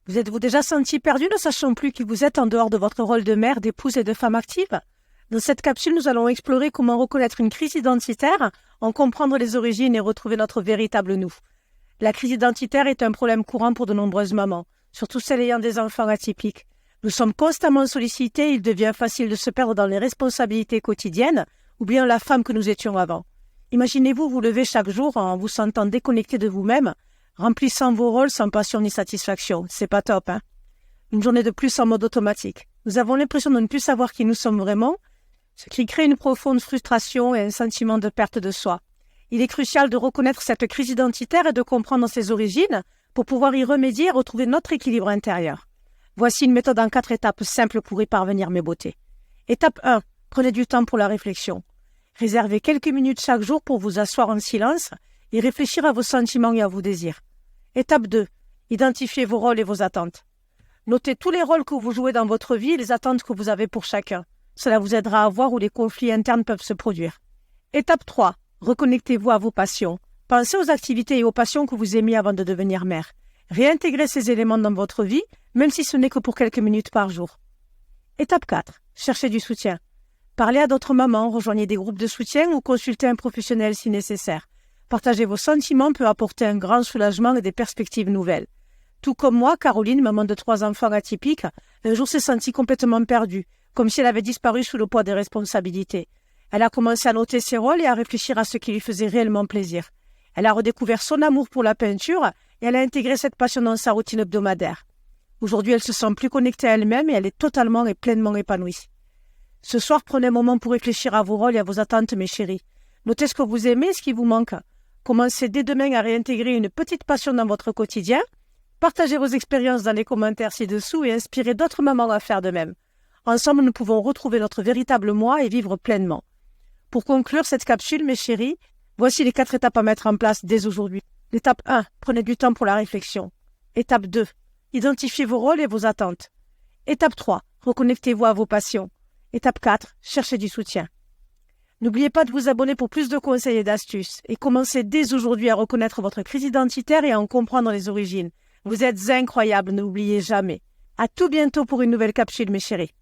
Vous êtes-vous déjà senti perdu ne sachant plus qui vous êtes en dehors de votre rôle de mère, d'épouse et de femme active? Dans cette capsule, nous allons explorer comment reconnaître une crise identitaire, en comprendre les origines et retrouver notre véritable nous. La crise identitaire est un problème courant pour de nombreuses mamans, surtout celles ayant des enfants atypiques. Nous sommes constamment sollicités et il devient facile de se perdre dans les responsabilités quotidiennes, oubliant la femme que nous étions avant. Imaginez-vous vous lever chaque jour en vous sentant déconnecté de vous-même, remplissant vos rôles sans passion ni satisfaction. C'est pas top, hein? Une journée de plus en mode automatique. Nous avons l'impression de ne plus savoir qui nous sommes vraiment, ce qui crée une profonde frustration et un sentiment de perte de soi. Il est crucial de reconnaître cette crise identitaire et de comprendre ses origines pour pouvoir y remédier et retrouver notre équilibre intérieur. Voici une méthode en 4 étapes simples pour y parvenir, mes beautés. Étape 1. Prenez du temps pour la réflexion. Réservez quelques minutes chaque jour pour vous asseoir en silence et réfléchir à vos sentiments et à vos désirs. Étape 2. Identifiez vos rôles et vos attentes. Notez tous les rôles que vous jouez dans votre vie et les attentes que vous avez pour chacun. Cela vous aidera à voir où les conflits internes peuvent se produire. Étape 3. Reconnectez-vous à vos passions. Pensez aux activités et aux passions que vous aimiez avant de devenir mère. Réintégrez ces éléments dans votre vie, même si ce n'est que pour quelques minutes par jour. Étape 4. Cherchez du soutien. Parlez à d'autres mamans, rejoignez des groupes de soutien ou consultez un professionnel si nécessaire. Partager vos sentiments peut apporter un grand soulagement et des perspectives nouvelles. Tout comme moi, Caroline, maman de 3 enfants atypiques, un jour s'est sentie complètement perdue, comme si elle avait disparu sous le poids des responsabilités. Elle a commencé à noter ses rôles et à réfléchir à ce qui lui faisait réellement plaisir. Elle a redécouvert son amour pour la peinture et elle a intégré cette passion dans sa routine hebdomadaire. Aujourd'hui, elle se sent plus connectée à elle-même et elle est totalement et pleinement épanouie. Ce soir, prenez un moment pour réfléchir à vos rôles et à vos attentes, mes chéris. Notez ce que vous aimez et ce qui vous manque. Commencez dès demain à réintégrer une petite passion dans votre quotidien. Partagez vos expériences dans les commentaires ci-dessous et inspirez d'autres mamans à faire de même. Ensemble, nous pouvons retrouver notre véritable moi et vivre pleinement. Pour conclure cette capsule, mes chéris, voici les 4 étapes à mettre en place dès aujourd'hui. L'étape 1, prenez du temps pour la réflexion. Étape 2, identifiez vos rôles et vos attentes. Étape 3, reconnectez-vous à vos passions. Étape 4, cherchez du soutien. N'oubliez pas de vous abonner pour plus de conseils et d'astuces et commencez dès aujourd'hui à reconnaître votre crise identitaire et à en comprendre les origines. Vous êtes incroyables, n'oubliez jamais. À tout bientôt pour une nouvelle capsule, mes chéris.